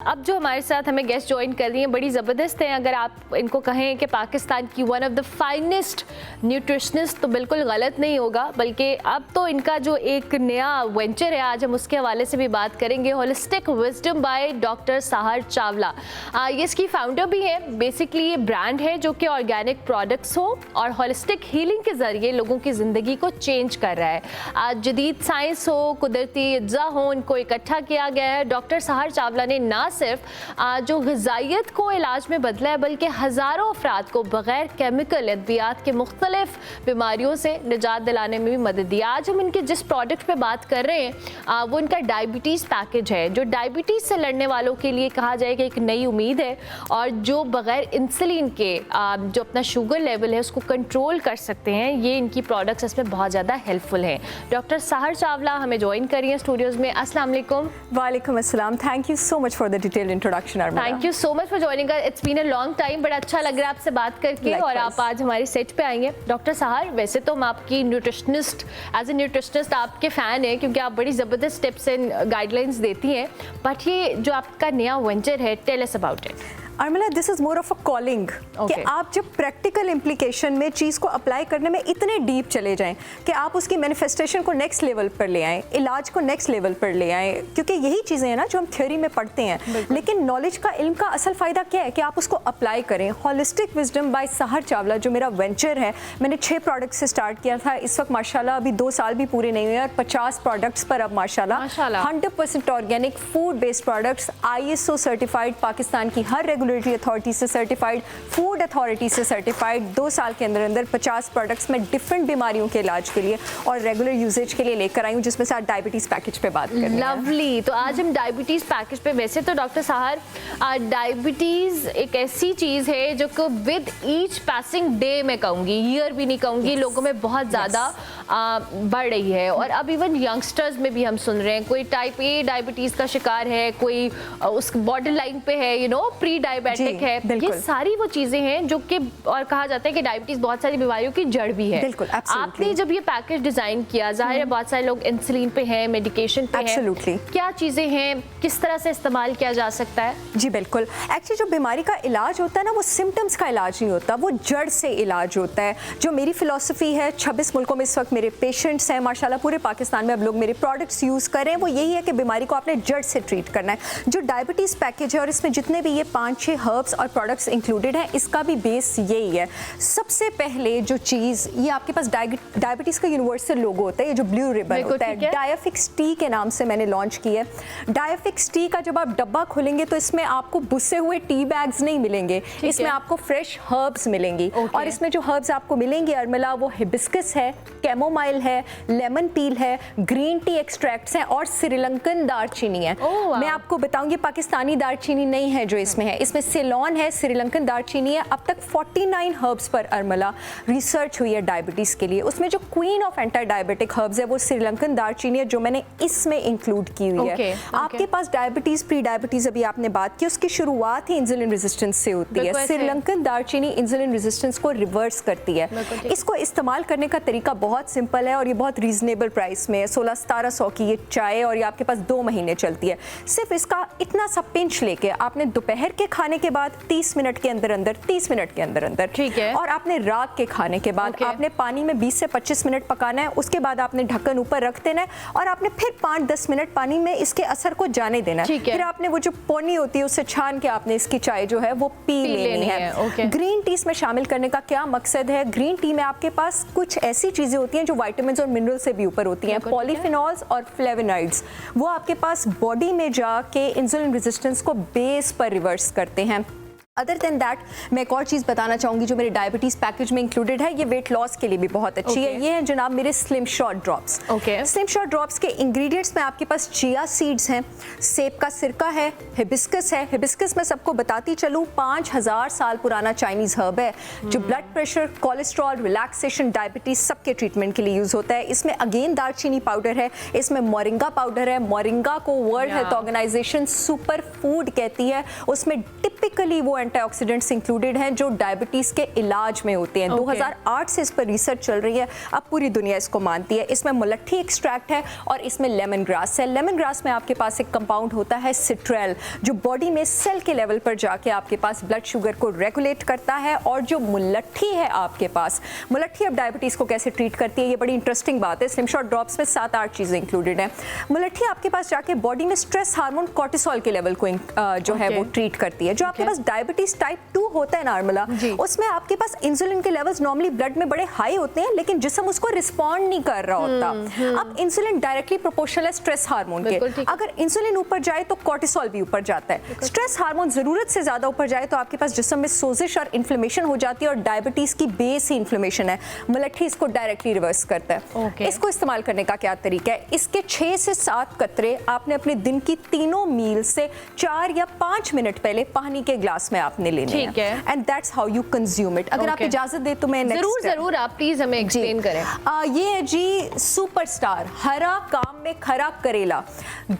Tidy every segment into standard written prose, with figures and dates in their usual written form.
अब जो हमारे साथ हमें गेस्ट ज्वाइन कर रही हैं बड़ी ज़बरदस्त हैं। अगर आप इनको कहें कि पाकिस्तान की one of the finest nutritionist तो बिल्कुल गलत नहीं होगा, बल्कि अब तो इनका जो एक नया वेंचर है आज हम उसके हवाले से भी बात करेंगे। होलिस्टिक विजडम बाय डॉक्टर सहर चावला, ये इसकी फाउंडर भी है। बेसिकली ये ब्रांड है जो कि ऑर्गेनिक प्रोडक्ट्स हो और होलिस्टिक हीलिंग के ज़रिए लोगों की ज़िंदगी को चेंज कर रहा है। जदीद साइंस हो, कुदरती अज्जा हो, इनको इकट्ठा किया गया है। डॉक्टर सहर चावला ने ना सिर्फ जो ग़िज़ाइयत को इलाज में बदला है, बल्कि हज़ारों अफराद को बग़ैर केमिकल अद्वियात के मुख्तलिफ बीमारियों से निजात दिलाने में भी मदद दी। आज हम इनके जिस प्रोडक्ट पे बात कर रहे हैं वो इनका डायबिटीज़ पैकेज है, जो डायबिटीज़ से लड़ने वालों के लिए कहा जाए कि एक नई उम्मीद है और जो बग़ैर इंसुलिन के जो अपना शुगर लेवल है उसको कंट्रोल कर सकते हैं। ये इनकी प्रोडक्ट्स इसमें बहुत ज़्यादा हेल्पफुल हैं। डॉक्टर सहर चावला हमें ज्वाइन करिए स्टूडियोज़ में। अस्सलाम वालेकुम। वालेकुम अस्सलाम। Thank you so much for the detailed introduction Armala. Thank you so much for joining us. It's been a long time, बड़ा अच्छा लग रहा है आपसे बात करके और आप आज हमारे सेट पे आएंगे। डॉक्टर सहर, वैसे तो हम आपकी न्यूट्रिशनिस्ट एज ए न्यूट्रिशनिस्ट आपके फ़ैन हैं क्योंकि आप बड़ी ज़बरदस्त टिप्स एंड गाइडलाइंस देती हैं, बट ये जो आपका नया वेंचर है, tell us about it. Armala, this is more of a calling कि आप जब प्रैक्टिकल इम्प्लीकेशन में चीज़ को अप्लाई करने में इतने डीप चले जाएं कि आप उसकी मैनिफेस्टेशन को नेक्स्ट लेवल पर ले आएँ, इलाज को नेक्स्ट लेवल पर ले आएँ, क्योंकि यही चीज़ें हैं ना जो हम थ्योरी में पढ़ते हैं, लेकिन नॉलेज का, इल्म का असल फ़ायदा क्या है कि आप उसको अप्लाई करें। होलिस्टिक विजडम बाय सहर चावला जो मेरा वेंचर है, मैंने 6 प्रोडक्ट से स्टार्ट किया था। इस वक्त माशाल्लाह अभी 2 साल भी पूरे नहीं हुए और 50 प्रोडक्ट्स पर अब माशाल्लाह 100% organic food based products, ISO certified, Pakistan की हर रेगुलेटरी अथॉरिटी से सर्टिफाइड, फूड अथॉरिटी से सर्टिफाइड। 2 साल के अंदर अंदर 50 प्रोडक्ट्स में डिफरेंट बीमारियों के इलाज के लिए और रेगुलर यूजेज के लिए लेकर आई हूँ, जिसमें से आज डायबिटीज़ पैकेज पे बात करें। लवली। तो आज हम डायबिटीज़ पैकेज पे, वैसे तो डॉक्टर सहर डायबिटीज़ एक ऐसी चीज़ है जो कि विद ईच पासिंग डे मैं कहूँगी, ईयर भी नहीं कहूँगी, लोगों में बहुत ज़्यादा बढ़ रही है। और अब इवन यंगस्टर्स में भी हम सुन रहे हैं कोई टाइप ए डायबिटीज़ का शिकार है, कोई उस बॉर्डर लाइन पे है, यू नो, प्री डायबिटिक है। ये सारी वो चीज़ें हैं जो कि, और कहा जाता है कि डायबिटीज़ बहुत सारी बीमारियों की जड़ भी है। बिल्कुल, आपने जब ये पैकेज डिज़ाइन किया, जाहिर है बहुत सारे लोग इंसुलिन पे हैं, मेडिकेशन पे हैं, क्या चीज़ें हैं, किस तरह से इस्तेमाल किया जा सकता है? जी बिल्कुल। एक्चुअली जो बीमारी का इलाज होता है ना, वो सिम्टम्स का इलाज नहीं होता, वो जड़ से इलाज होता है। जो मेरी फ़िलॉसफी है, 26 मुल्कों में इस वक्त मेरे पेशेंट्स हैं माशाल्लाह, पूरे पाकिस्तान में अब लोग मेरे प्रोडक्ट्स यूज़ कर रहे हैं, वो यही है कि बीमारी को आपने जड़ से ट्रीट करना है। जो डायबिटीज़ पैकेज है और इसमें जितने भी ये 5-6 हर्ब्स और प्रोडक्ट्स इंक्लूडेड है, इसका भी बेस यही है। सबसे पहले जो चीज़, ये आपके पास डायबिटीज़ का यूनिवर्सल लोगो होता है, ये जो ब्लू रिबन होता है, डायाफिक्स टी के नाम से मैंने लॉन्च किया है। डायाफिक्स टी का जब आप डब्बा खोलेंगे तो इसमें आपको बुसे हुए टी बैग्स नहीं मिलेंगे, इसमें आपको फ्रेश हर्ब्स मिलेंगी। और इसमें जो हर्ब्स आपको मिलेंगे अर्मला, वो हिबिस्कस है, कैमोमाइल है, लेमन पील है, ग्रीन टी एक्सट्रैक्ट्स हैं और श्रीलंकन दारचीनी है। मैं आपको बताऊँ, ये पाकिस्तानी दारचीनी नहीं है जो इसमें है, इसमें सिलोन है, श्रीलंकन दारचीनी है। अब तक 49 हर्ब्स पर अर्मला रिसर्च हुई है डायबिटीज़ के लिए। उसमें जो queen of anti diabetic herbs है वो श्रीलंकन दारचीनी है, जो मैंने इसमें इंक्लूड की हुई है। आपके पास डायबिटीज़, प्री डायबिटीज़ अभी आपने बात की, उसकी शुरुआत ही इंसुलिन रेजिस्टेंस से होती है। श्रीलंकन दारचीनी इंसुलिन रेजिस्टेंस को रिवर्स करती है। इसको इस्तेमाल करने का तरीका बहुत सिंपल है और ये बहुत रीजनेबल प्राइस में है। 1600-1700 की ये चाय और ये आपके पास 2 महीने चलती है। सिर्फ इसका इतना सा पिंच लेके आपने दोपहर के खाने के बाद 30 मिनट के अंदर अंदर, 30 मिनट के अंदर अंदर, ठीक है, और आपने रात के खाने के बाद आपने पानी में 20 से 25 मिनट पकाना है। उसके बाद आपने ढक्कन ऊपर रख देना है और आपने फिर 5-10 मिनट पानी में इसके असर को जाने देना है। फिर आपने वो जो पोनी होती है उससे छान के आपने इसकी चाय जो है वो पी लेनी है। ग्रीन टी में शामिल करने का क्या मकसद है? ग्रीन टी में आपके पास कुछ ऐसी चीजें होती हैं जो विटामिन्स और मिनरल से भी ऊपर होती हैं, पॉलीफिनॉल्स और फ्लेवोनॉइड्स। वो आपके पास बॉडी में जाके इंसुलिन रेजिस्टेंस को बेस पर रिवर्स करते हैं। अदर देन दैट, मैं एक और चीज़ बताना चाहूँगी जो मेरे डायबिटीज़ पैकेज में इंक्लूडेड है, ये वेट लॉस के लिए भी बहुत अच्छी है। ये है जनाब मेरे slim shot drops. Slim shot drops के इंग्रेडिएंट्स में आपके पास चिया सीड्स हैं, सेब का सिरका है, हिबिस्कस है। हिबिस्कस मैं सबको बताती चलूँ 5000 साल पुराना चाइनीज़ हर्ब है जो blood pressure, cholesterol, relaxation, diabetes सबके ट्रीटमेंट के लिए यूज़ होता है। इसमें अगेन दारचीनी पाउडर है, इसमें मोरिंगा पाउडर है। मोरिंगा को world health organisation super food कहती है। उसमें टिपिकली वो एंटीऑक्सीडेंट्स इंक्लूडेड हैं जो डायबिटीज़ के इलाज में होते हैं। 2008 से इस पर रिसर्च चल रही है, अब पूरी दुनिया इसको मानती है। इसमें मुलट्ठी एक्सट्रैक्ट है और इसमें लेमन ग्रास है। लेमन ग्रास में आपके पास एक कंपाउंड होता है सिट्रेल, जो बॉडी में सेल के लेवल पर जाके आपके पास ब्लड शुगर को रेगुलेट करता है। और जो मुलट्ठी है आपके पास, मुलट्ठी अब डायबिटीज़ को कैसे ट्रीट करती है, ये बड़ी इंटरेस्टिंग बात है। स्लिम शॉट ड्रॉप्स में 7-8 चीज़ें इंक्लूडेड हैं। मुलट्ठी आपके पास जाके बॉडी में स्ट्रेस हार्मोन कॉर्टिसोल के लेवल को जो है वो ट्रीट करती है। जो आपके पास डायबिटीज टाइप 2 होता है नॉर्मला, उसमें आपके पास इंसुलिन के लेवल्स नॉर्मली ब्लड में बड़े हाई होते हैं, लेकिन जिस्म उसको रिस्पॉन्ड नहीं कर रहा होता। अब इंसुलिन डायरेक्टली प्रोपोर्शनल है स्ट्रेस हार्मोन के। अगर इंसुलिन ऊपर जाए तो कॉर्टिसोल भी ऊपर जाता है। स्ट्रेस हार्मोन जरूरत से ज्यादा ऊपर जाए तो आपके पास जिस्म में सोजिश और इन्फ्लेमेशन हो जाती है, और डायबिटीज की बेस ही इन्फ्लेमेशन है। मुलट्ठी इसको डायरेक्टली रिवर्स करता है। इसको इस्तेमाल करने का क्या तरीका है? इसके 6 से 7 कतरे आपने अपने दिन की तीनों मील से 4 या 5 मिनट पहले पानी के ग्लास में आपने लेने हैं। ठीक है। And that's how you consume it. अगर आप इजाजत दे तो मैं जरूर आप प्लीज हमें एक्सप्लेन करें। ये है जी सुपरस्टार हरा काम में खरा करेला।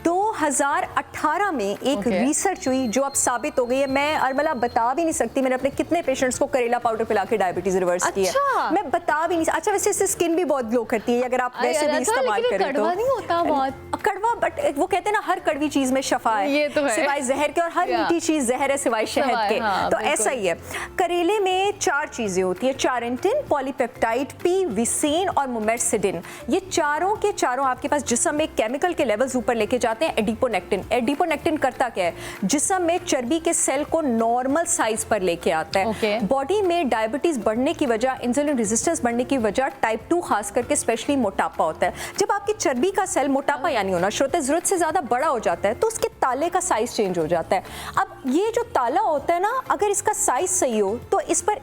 2018 में एक रिसर्च हुई जो अब साबित हो गई है। मैं अरमला बता भी नहीं सकती मैंने अपने कितने पेशेंट्स को करेला पाउडर पिला के डायबिटीज रिवर्स की है। मैं बता भी नहीं। अच्छा, वैसे इससे स्किन भी बहुत ग्लो करती है अगर आप वैसे भी इस्तेमाल करें तो। कड़वा नहीं होता बहुत? कड़वा, बट वो कहते हैं ना हर कड़वी चीज में शफा है, ये तो है। सिवाय जहर के, और हर मीठी चीज जहर है सिवाय शहद के। तो ऐसा ही है। करेले में 4 चीजें होती है, चारेंटिन, पॉलीपेप्टाइड, पी, विसेन और मुमेरसिडिन। ये चारों के चारों आपके पास जिस्म में केमिकल के लेवल्स ऊपर लेके जाते हैं। एडिपोनेक्टिन, एडिपोनेक्टिन करता क्या है? जिस्म में चर्बी के सेल को नॉर्मल साइज पर लेके आता है। बॉडी में डायबिटीज बढ़ने की वजह, इंसुलिन रेजिस्टेंस बढ़ने की वजह टाइप 2 खास करके स्पेशली मोटापा होता है। जब आपकी चर्बी का सेल मोटापा यानी होना शुरू होता है, जरूरत से ज्यादा बड़ा हो जाता है, तो उसके ताले का साइज चेंज हो जाता है। अब ये जो ताला होता है ना, अगर इसका साइज सही हो तो इस पर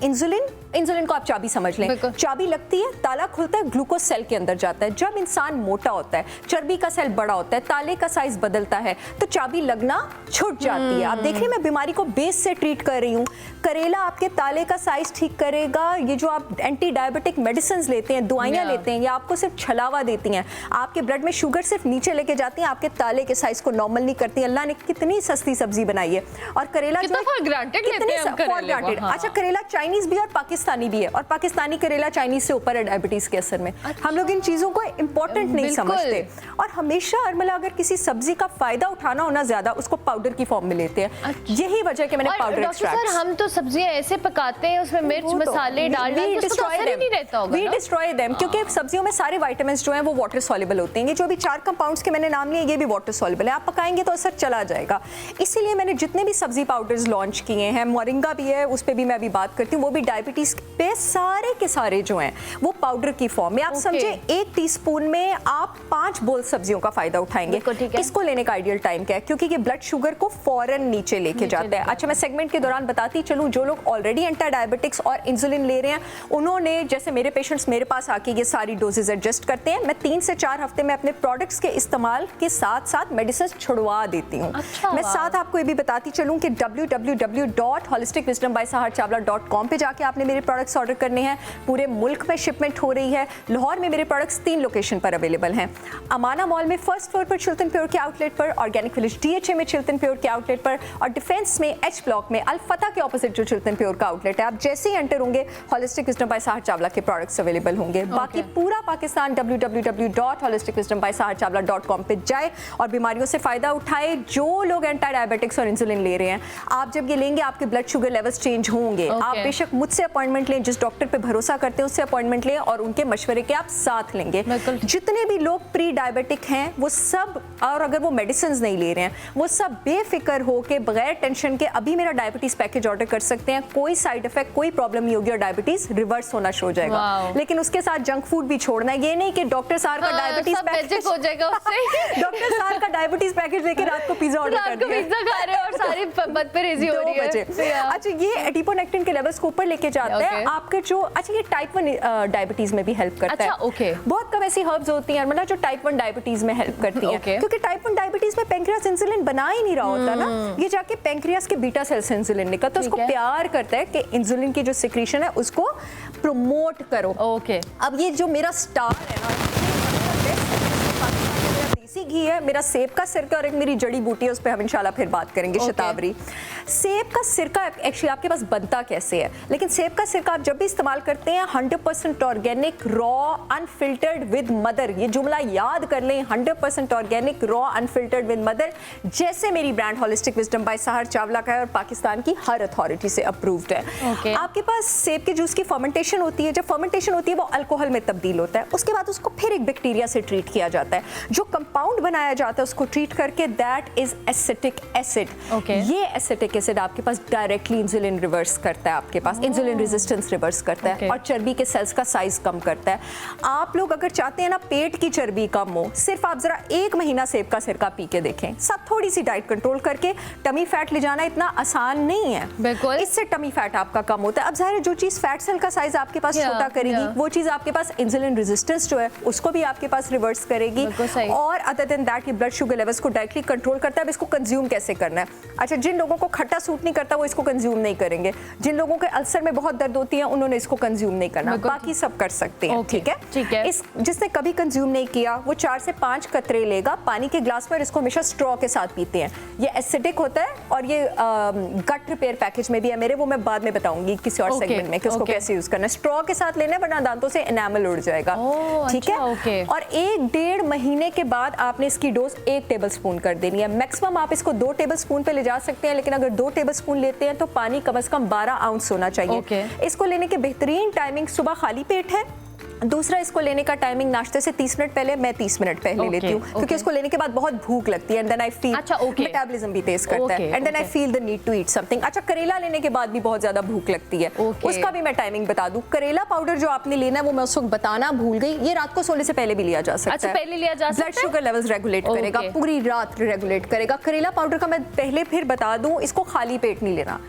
इंसुलिन को आप चाबी समझ लें, चाबी लगती है, ताला खुलता है, ग्लूकोज सेल के अंदर जाता है। जब इंसान मोटा होता है, चर्बी का सेल बड़ा होता है, ताले का साइज बदलता है, तो चाबी लगना छूट जाती है। आप देख रही हैं मैं बीमारी को बेस से ट्रीट कर रही हूँ। करेला आपके ताले का साइज ठीक करेगा। ये जो आप एंटी डायबिटिक मेडिसिन लेते हैं, दवाइयाँ लेते हैं, या आपको सिर्फ छलावा देती हैं, आपके ब्लड में शुगर सिर्फ नीचे लेके जाती हैं, आपके ताले के साइज को नॉर्मल नहीं करती। अल्लाह ने कितनी सस्ती सब्जी बनाई है। और करेला जो अच्छा, करेला चाइनीज भी और पाकिस्तानी भी है, और पाकिस्तानी करेला चाइनीज से ऊपर है डायबिटीज के असर में। हम लोग इन चीजों को इंपॉर्टेंट नहीं समझते, और हमेशा अरमला अगर किसी सब्जी का फायदा उठाना होना ज्यादा, उसको पाउडर की फॉर्म में लेते हैं। यही वजह है कि मैंने पाउडर एक्सट्रैक्ट। हम तो सब्जियां ऐसे पकाते हैं, उसमें मिर्च मसाले डाल के उसको असर ही नहीं रहता होगा। वी डिस्ट्रॉय देम, क्योंकि सब्जियों में सारे विटामिन्स जो हैं वो वाटर सॉल्युबल होते हैं। ये जो अभी 4 कंपाउंड्स के मैंने नाम लिए, ये भी वाटर सॉल्युबल है। आप पकाएंगे तो असर चला जाएगा। इसीलिए मैंने जितने भी सब्जी पाउडर्स लॉन्च किए हैं, मोरिंगा भी है, उस पर भी मैं अभी बात करती हूँ, वो भी डायबिटीज पे सारे के सारे जो हैं वो पाउडर की फॉर्म में। आप समझे 1 टीस्पून में आप 5 बोल सब्जियों का फायदा उठाएंगे। इसको लेने का आइडियल टाइम क्या है? क्योंकि ये ब्लड शुगर को फौरन नीचे लेके जाता है। अच्छा, मैं सेगमेंट के दौरान बताती चलूं, जो लोग ऑलरेडी एंटी डायबिटिक्स और इंसुलिन ले रहे हैं, उन्होंने, जैसे मेरे पेशेंट्स मेरे पास आके ये सारी डोजेज एडजस्ट करते हैं। मैं 3 से 4 हफ्ते में अपने प्रोडक्ट्स के इस्तेमाल के साथ साथ मेडिसिन छुड़वा देती हूँ। मैं साथ आपको ये भी बताती चलूं कि www.holisticwisdombysaharchavla.com पे जाके आपने मेरे प्रोडक्ट्स ऑर्डर करने हैं। पूरे मुल्क में शिपमेंट हो रही है। लाहौर में मेरे प्रोडक्ट्स 3 लोकेशन पर अवेलेबल हैं। अमाना मॉल में फर्स्ट फ्लोर पर चिल्टन प्योर के आउटलेट पर, ऑर्गेनिक विलेज DHA में चिल्टन प्योर के आउटलेट पर, और डिफेंस में H ब्लॉक में अल-फतह के ऑपोजिट जो चिल्टन प्योर का आउटलेट है। आप जैसे ही एंटर होंगे, होलिस्टिक विजडम बाय साहर चावला के प्रोडक्ट्स अवेलेबल होंगे। बाकी पूरा पाकिस्तान www.holisticwisdombysaharchavla.com पे जाए और बीमारियों से फायदा उठाए। जो लोग एंटी डायबिटिक्स और इंसुलिन ले रहे हैं, आप जब ये लेंगे आपके ब्लड शुगर लेवल्स चेंज होंगे। आप बेशक मुझसे अपॉइंटमेंट लें, जिस डॉक्टर पे भरोसा करते हैं उससे अपॉइंटमेंट लें, और उनके मशवरे के आप साथ लेंगे। जितने भी लोग प्री डायबिटिक हैं वो सब, और अगर वो मेडिसिन नहीं ले रहे हैं, वो सब बेफिक्र होकर बगैर टेंशन के अभी मेरा डायबिटीज पैकेज ऑर्डर कर सकते हैं। कोई साइड इफेक्ट, कोई प्रॉब्लम नहीं होगी और डायबिटीज रिवर्स होना शुरू हो जाएगा। लेकिन उसके साथ जंक फूड भी छोड़ना है। ये नहीं कि डॉक्टर साहब का डायबिटीज पैकेज हो जाएगा उससे। डॉक्टर साहब का डायबिटीज पैकेज लेकर रात को पिज्जा ऑर्डर कर दिया, पिज्जा खा रहे हैं और सारी बदतमीजी हो रही है। अच्छा, ये एडिपोनेक्टिन के लेवल्स को ऊपर लेके जाता है आपके जो, अच्छा ये टाइप 1 डायबिटीज में भी हेल्प करता है। बहुत कम ऐसी हर्ब्स होती हैं मतलब जो टाइप 1 डायबिटीज में हेल्प करती हैं, क्योंकि टाइप 1 डायबिटीज में पैंक्रियास इंसुलिन बना ही नहीं रहा होता ना, ये जाके पैंक्रियास के बीटा सेल से इंसुलिन निकलता है, तो उसको प्यार करता है कि इंसुलिन की जो सिक्रीशन है उसको प्रमोट करो। अब ये जो मेरा स्टार है ना, देसी घी है, मेरा सेब का सिरका और एक मेरी जड़ी बूटी है, उस पर हम इंशाल्लाह फिर बात करेंगे, शतावरी। सेब का सिरका एक्चुअली आपके पास बनता कैसे है, लेकिन सेब का सिरका आप जब भी इस्तेमाल करते हैं 100% organic, raw, unfiltered with mother, ये जुमला याद कर लें, 100% organic, raw, unfiltered with mother, जैसे मेरी ब्रांड होलिस्टिक विजडम बाय सहर चावला का है और पाकिस्तान की हर अथॉरिटी से अप्रूव्ड है। आपके पास सेब के जूस की फर्मेंटेशन होती है, जब फर्मेंटेशन होती है वो अल्कोहल में तब्दील होता है, उसके बाद उसको फिर एक बैक्टीरिया से ट्रीट किया जाता है, जो कंपाउंड बनाया जाता है उसको ट्रीट करके, दैट इज एसिटिक एसिड। ये एसिटिक एसिड आपके पास डायरेक्टली इंसुलिन रिवर्स करता है, आपके पास इंसुलिन रेजिस्टेंस रिवर्स करता है और चर्बी के सेल्स का साइज कम करता है। आप लोग अगर चाहते हैं ना पेट की चर्बी कम हो, सिर्फ आप जरा 1 महीना सेब का सिरका पी के देखें, सब थोड़ी सी डाइट कंट्रोल करके, टमी फैट ले जाना इतना आसान नहीं है, बिल्कुल इससे टमी फैट आपका कम होता है। अब जाहिर है जो चीज फैट सेल का साइज आपके पास छोटा करेगी, वो चीज आपके पास इंसुलिन रेजिस्टेंस जो है उसको भी आपके पास रिवर्स करेगी, और अदर देन दैट ये ब्लड शुगर लेवल्स को डायरेक्टली कंट्रोल करता है। अब इसको कंज्यूम कैसे करना है? अच्छा, जिन लोगों को खट्टा सूट नहीं करता वो इसको कंज्यूम नहीं करेंगे, जिन लोगों के अल्सर में बहुत दर्द होती है उन्होंने इसको कंज्यूम नहीं करना, बाकी सब कर सकते हैं। ठीक है, इस जिसने कभी कंज्यूम नहीं किया वो 4 से 5 कतरे लेगा पानी के ग्लास में और इसको हमेशा स्ट्रॉ के साथ पीते हैं। ये एसिडिक होता है और ये गट रिपेयर पैकेज में भी है मेरे, वो मैं बाद में बताऊंगी किसी और सेगमेंट में कि उसको कैसे यूज करना है। स्ट्रॉ के साथ लेना है वरना दांतों से एनामल उड़ जाएगा। ठीक है, और 1-1.5 महीने के बाद आपने इसकी डोज 1 टेबलस्पून कर देनी है। मैक्सिमम आप इसको 2 टेबलस्पून पे ले जा सकते हैं, लेकिन अगर 2 टेबलस्पून लेते हैं तो पानी कम से कम 12 आउंस होना चाहिए। इसको लेने की बेहतरीन टाइमिंग सुबह खाली पेट है। दूसरा, इसको लेने का टाइमिंग नाश्ते से 30 मिनट पहले, मैं 30 मिनट पहले लेती हूँ क्योंकि इसको लेने के बाद बहुत भूख लगती है, and then I feel metabolism भी तेज करता है, and then I feel the need to eat something. अच्छा, करेला लेने के बाद भी बहुत ज्यादा भूख लगती है, उसका भी मैं टाइमिंग बता दूं। करेला पाउडर जो आपने लेना है वो मैं उस वक्त बताना भूल गई, ये रात को सोने से पहले भी लिया जा सकता है। पहले लिया जा सकता है, ब्लड शुगर लेवल्स रेगुलेट करेगा, पूरी रात रेगुलेट करेगा। करेला पाउडर का मैं पहले फिर बता दूं, इसको खाली पेट नहीं लेना,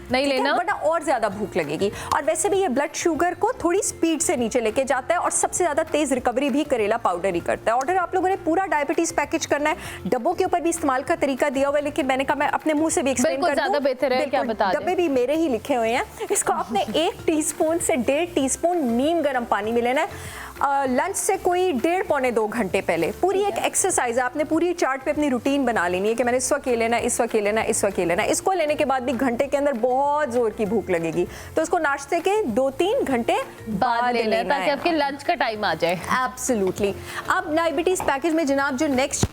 वरना और ज्यादा भूख लगेगी, और वैसे भी ये ब्लड शुगर को थोड़ी स्पीड से नीचे लेके जाता है और सबसे ज्यादा तेज रिकवरी भी करेला पाउडर ही करता है। ऑर्डर आप लोगों ने पूरा डायबिटीज पैकेज करना है, डब्बों के ऊपर भी इस्तेमाल का तरीका दिया हुआ है, लेकिन मैंने कहा मैं अपने मुंह से भी एक्सप्लेन कर दूं, ज्यादा बेहतर है क्या बता दें, डब्बे भी मेरे ही लिखे हुए हैं। इसको आपने 1 टीस्पून से 1.5 टीस्पून नीम गर्म पानी में लेना है, लंच से कोई 1.5-2 घंटे पहले। पूरी एक एक्सरसाइज है, आपने पूरी चार्ट पे अपनी रूटीन बना लेनी है कि मैंने इस वक्त ये लेना है, इस वक्त ये लेना है, इस वक्त ये लेना है। इसको लेने के बाद भी घंटे के अंदर बहुत जोर की भूख लगेगी, तो इसको नाश्ते के 2-3 घंटे बाद लेना है ताकि आपके लंच का टाइम आ जाए। एब्सोल्युटली। अब डायबिटीज पैकेज में जनाब जो नेक्स्ट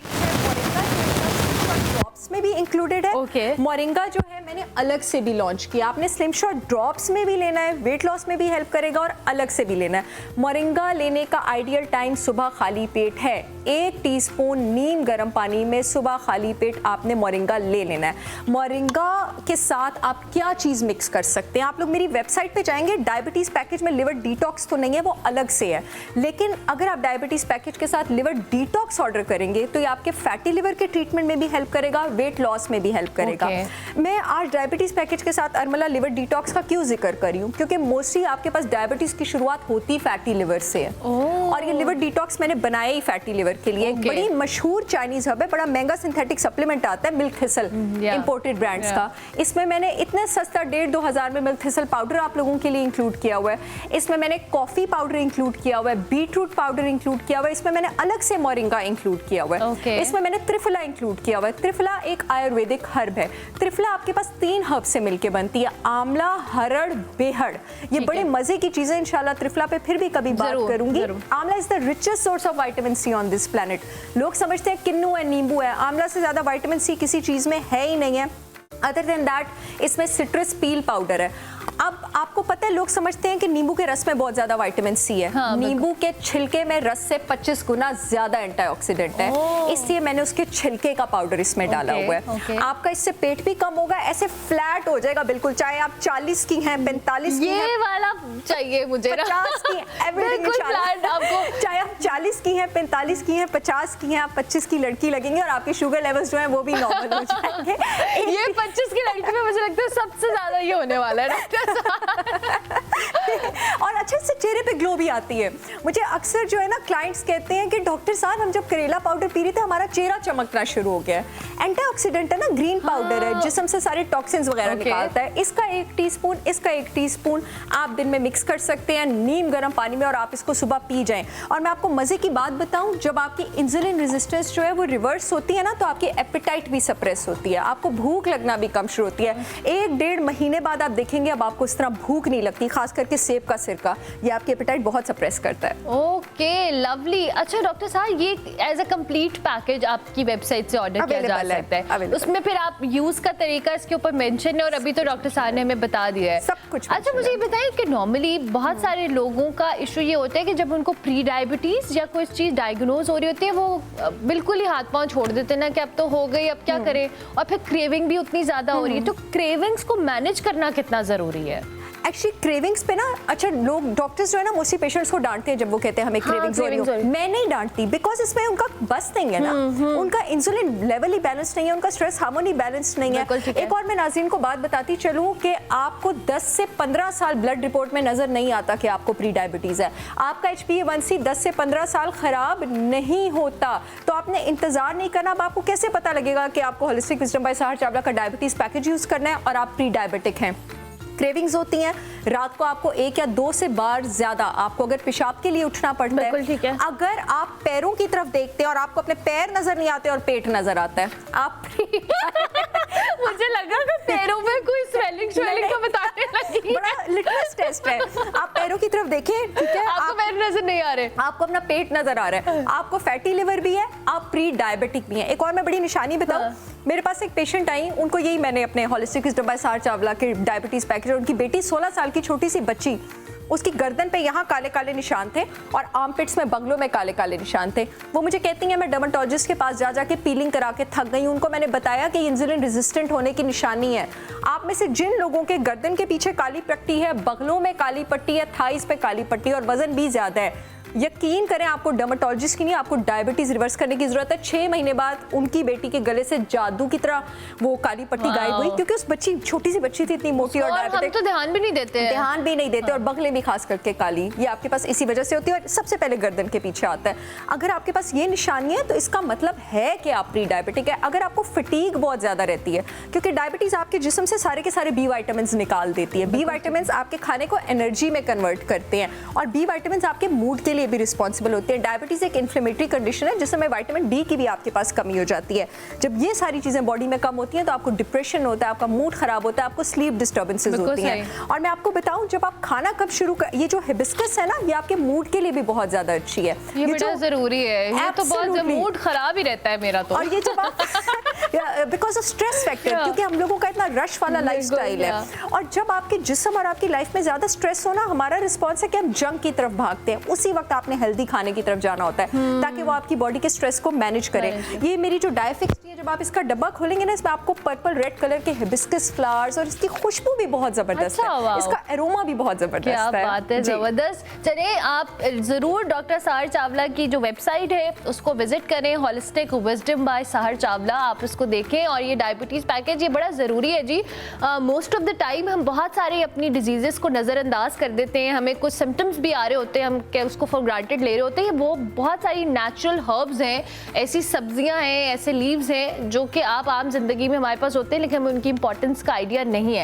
में भी इंक्लूडेड है। मोरिंगा जो है मैंने अलग से भी लॉन्च किया, आपने स्लिम शॉट ड्रॉप्स में भी लेना है, वेट लॉस में भी हेल्प करेगा और अलग से भी लेना है। मोरिंगा लेने का आइडियल टाइम सुबह खाली पेट है, 1 टीस्पून नीम गर्म पानी में सुबह खाली पेट आपने मोरिंगा ले लेना है। मोरिंगा के साथ आप क्या चीज मिक्स कर सकते हैं, आप लोग मेरी वेबसाइट पे जाएंगे, डायबिटीज पैकेज में लिवर डिटॉक्स तो नहीं है, वो अलग से है, लेकिन अगर आप डायबिटीज पैकेज के साथ लिवर डिटॉक्स ऑर्डर करेंगे तो ये आपके फैटी लिवर के ट्रीटमेंट में भी हेल्प करेगा, वेट लॉस में भी हेल्प करेगा। मैं आज डायबिटीज पैकेज के साथ अरमला लिवर डिटॉक्स का क्यों जिक्र कर रही हूँ, क्योंकि मोस्टली आपके पास डायबिटीज की शुरुआत होती फैटी लिवर से है, और ये लिवर डिटॉक्स मैंने बनाया ही फैटी लिवर के लिए। एक बड़ी मशहूर चाइनीज हब है, बड़ा महंगा सिंथेटिक सप्लीमेंट आता है मिल्क थिसल, इंपोर्टेड ब्रांड्स का। इसमें मैंने इतना सस्ता 1,500-2 हज़ार में मिल्क थिसल पाउडर आप लोगों के लिए इंक्लूड किया हुआ है। इसमें मैंने कॉफी पाउडर इंक्लूड किया हुआ है, बीटरूट पाउडर इंक्लूड किया हुआ है, इसमें मैंने अलग से मोरिंगा इंक्लूड किया हुआ है, इसमें मैंने त्रिफला इंक्लूड किया हुआ है। त्रिफला एक आयुर्वेदिक हर्ब है। त्रिफला आपके पास 3 हर्ब से मिलके बनती है, आंवला, हरड़, बेहड़। ये बड़े मजे की चीजें, इंशाल्लाह त्रिफला पे फिर भी कभी बात करूंगी। Amla is the richest source of vitamin C on this planet. लोग समझते हैं किन्नू है, नींबू है, आंवला से ज्यादा विटामिन सी किसी चीज में है ही नहीं है। अदर देन दैट इसमें सिट्रस पील पाउडर है। अब आपको पता है, लोग समझते हैं कि नींबू के रस में बहुत ज्यादा विटामिन सी है, नींबू के छिलके में रस से 25 गुना ज्यादा एंटीऑक्सीडेंट है, इसलिए मैंने उसके छिलके का पाउडर इसमें डाला हुआ है। आपका इससे पेट भी कम होगा, ऐसे फ्लैट हो जाएगा बिल्कुल, चाहे आप 40 की हैं, 45 की हैं, ये वाला चाहिए मुझे, 50 की, आपको चाहे आप 40 की हैं, 45 की हैं, 50 की हैं, आप 25 की लड़की लगेंगे और आपके शुगर लेवल्स जो हैं वो भी नॉर्मल हो जाएंगे। ये 25 की लड़की में मुझे लगता है सबसे ज्यादा ये होने वाला है। और अच्छे से चेहरे पे ग्लो भी आती है। मुझे अक्सर जो है ना क्लाइंट्स कहते हैं कि डॉक्टर साहब हम जब करेला पाउडर पी रहे थे हमारा चेहरा चमकना शुरू हो गया है। एंटीऑक्सीडेंट है ना, ग्रीन पाउडर है, जिस्म से सारे टॉक्सिन्स वगैरह निकालता है। इसका 1 टीस्पून, इसका 1 टीस्पून आप दिन में मिक्स कर सकते हैं नीम गर्म पानी में, और आप इसको सुबह पी जाएं। और मैं आपको मजे की बात बताऊं, जब आपकी इंसुलिन रेजिस्टेंस जो है वो रिवर्स होती है ना, तो आपकी एपेटाइट भी सप्रेस होती है, आपको भूख लगना भी कम शुरू होती है। 1-1.5 महीने बाद आप देखेंगे अब आपको इस तरह भूख नहीं लगती, खास करके सेब का सिरका, ये आपकी एपेटाइट बहुत सप्रेस करता है। Okay, lovely. अच्छा डॉक्टर साहब, ये एज अ कंप्लीट पैकेज आपकी वेबसाइट से ऑर्डर किया जा सकता है, उसमें फिर आप यूज का तरीका इसके ऊपर मेंशन है, और अभी तो डॉक्टर साहब ने हमें बता दिया है सब कुछ। अच्छा मुझे ये बताइए कि नॉर्मली बहुत सारे लोगों का इशू ये होता है कि जब उनको प्री डायबिटीज या कोई चीज डायग्नोज हो रही होती है, वो बिल्कुल ही हाथ पांव छोड़ देते हैं ना कि अब तो हो गई, अब क्या करें, और फिर क्रेविंग भी उतनी ज्यादा हो रही है। तो क्रेविंग्स को मैनेज करना कितना जरूरी है? एक्चुअली क्रेविंग्स पे ना, अच्छा लोग डॉक्टर्स जो है ना मोस्टली पेशेंट्स को डांटते हैं जब वो कहते हैं हमें क्रेविंग्स हो रही है। मैं नहीं डांटती, बिकॉज इसमें उनका बस नहीं है ना, उनका इंसुलिन लेवल ही बैलेंस नहीं है, उनका स्ट्रेस हार्मोन ही बैलेंस नहीं है। एक और मैं नाज़रीन को बात बताती चलूँ कि आपको 10 से 15 साल ब्लड रिपोर्ट में नजर नहीं आता कि आपको प्री डायबिटीज है। आपका HbA1c 10 से 15 साल खराब नहीं होता, तो आपने इंतजार नहीं करना। अब आपको कैसे पता लगेगा कि आपको होलिस्टिक विजडम बाय साहर चावला का डायबिटीज पैकेज यूज करना है और आप प्री डायबिटिक हैं? क्रेविंग्स होती हैं, रात को आपको 1 या 2 से बार ज्यादा आपको अगर पेशाब के लिए उठना पड़ता है। ठीक है। अगर आप पैरों की तरफ देखते हैं और आपको अपने पैर नजर नहीं आते और पेट नजर आता है, आप मुझे लगा कि पैरों में कोई स्वेलिंग का बताने लगी। बड़ा लिटमस टेस्ट है। आप पैरों की तरफ देखें, ठीक है, आपको पैर नजर नहीं आ रहे, आपको अपना पेट नजर आ रहा है, आपको फैटी लिवर भी है, आप प्री डायबिटिक भी हैं। एक और मैं बड़ी निशानी बताऊं, मेरे पास एक पेशेंट आई, उनको यही मैंने अपने होलिस्टिक विजडम बाय साहर चावला के डायबिटीज पैकेज, उनकी बेटी 16 साल की छोटी सी बच्ची, उसकी गर्दन पे यहाँ काले काले निशान थे और आर्मपिट्स में बंगलों में काले काले निशान थे। वो मुझे कहती हैं मैं डर्मेटोलॉजिस्ट के पास जा जाके पीलिंग करा के थक गई। उनको मैंने बताया कि इंसुलिन रेजिस्टेंट होने की निशानी है। आप में से जिन लोगों के गर्दन के पीछे काली पट्टी है, बगलों में काली पट्टी है, थाइस पे काली पट्टी और वजन भी ज्यादा है, यकीन करें आपको डर्मेटोलॉजिस्ट की नहीं, आपको डायबिटीज रिवर्स करने की जरूरत है। 6 महीने बाद उनकी बेटी के गले से जादू की तरह वो काली पट्टी गायब हुई, क्योंकि उस बच्ची छोटी सी बच्ची थी, इतनी मोटी और डायबिटिक, हम तो ध्यान भी नहीं देते, ध्यान भी नहीं देते। और बगले भी खास करके काली, ये आपके पास इसी वजह से होती है और सबसे पहले गर्दन के पीछे आता है। अगर आपके पास ये निशानी है तो इसका मतलब है कि आप प्री डायबिटिक है। अगर आपको फटीग बहुत ज्यादा रहती है, क्योंकि डायबिटीज आपके जिस्म से सारे के सारे बी विटामिन निकाल देती है। बी विटामिन आपके खाने को एनर्जी में कन्वर्ट करते हैं और बी विटामिन आपके मूड के लिए भी रिस्पॉन्सिबल। डायबिटीज एक इन्फ्लेमेटरी कंडीशन है जिसमें विटामिन डी की भी आपके पास कमी हो जाती है। जब ये सारी चीजें बॉडी में कम होती हैं तो आपको डिप्रेशन होता है, आपका मूड खराब होता है, आपको स्लीप डिस्टर्बेंसेस होती हैं। और मैं आपको बताऊं, जब आप खाना कब शुरू कर, ये जो हिबिस्कस है ना, ये आपके मूड के लिए भी बहुत ज्यादा अच्छी है। ये बड़ा जरूरी है, ये तो बहुत मूड खराब ही रहता है मेरा तो। और ये जब आप बिकॉज ऑफ स्ट्रेस फैक्टर, क्योंकि हम लोगों का इतना रश वाला लाइफस्टाइल है, और जब आपके जिस्म और आपकी लाइफ में ज्यादा स्ट्रेस हो ना, हमारा रिस्पॉन्स है कि हम जंक की तरफ भागते हैं। उसी वक्त आपने हेल्दी खाने की तरफ जाना होता है ताकि वो आपकी बॉडी के स्ट्रेस को मैनेज करे। ये मेरी जो डायफिक्स है, जब आप इसका डब्बा खोलेंगे ना, इसमें आपको पर्पल रेड कलर के हिबिस्कस फ्लावर्स और इसकी खुशबू भी बहुत जबरदस्त है, इसका एरोमा भी बहुत जबरदस्त है। क्या बात है, जबरदस्त। चलिए आप जरूर डॉक्टर साहर चावला की जो वेबसाइट है उसको विजिट करें, होलिस्टिक विजडम बाय साहर चावला, आप उसको देखें। और ये डायबिटीज पैकेज ये बड़ा जरूरी है जी। मोस्ट ऑफ द टाइम हम बहुत सारे अपनी डिजीजेस को नजरअंदाज कर देते हैं, हमें कुछ सिम्टम्स भी आ रहे होते हैं, हम क्या उसको फॉर ग्रांटेड ले रहे होते हैं। वो बहुत सारी नेचुरल हर्ब्स हैं, ऐसी सब्जियां हैं, ऐसे लीव्स हैं जो कि आप आम जिंदगी में हमारे पास होते हैं, लेकिन हमें उनकी इंपॉर्टेंस का आइडिया नहीं है।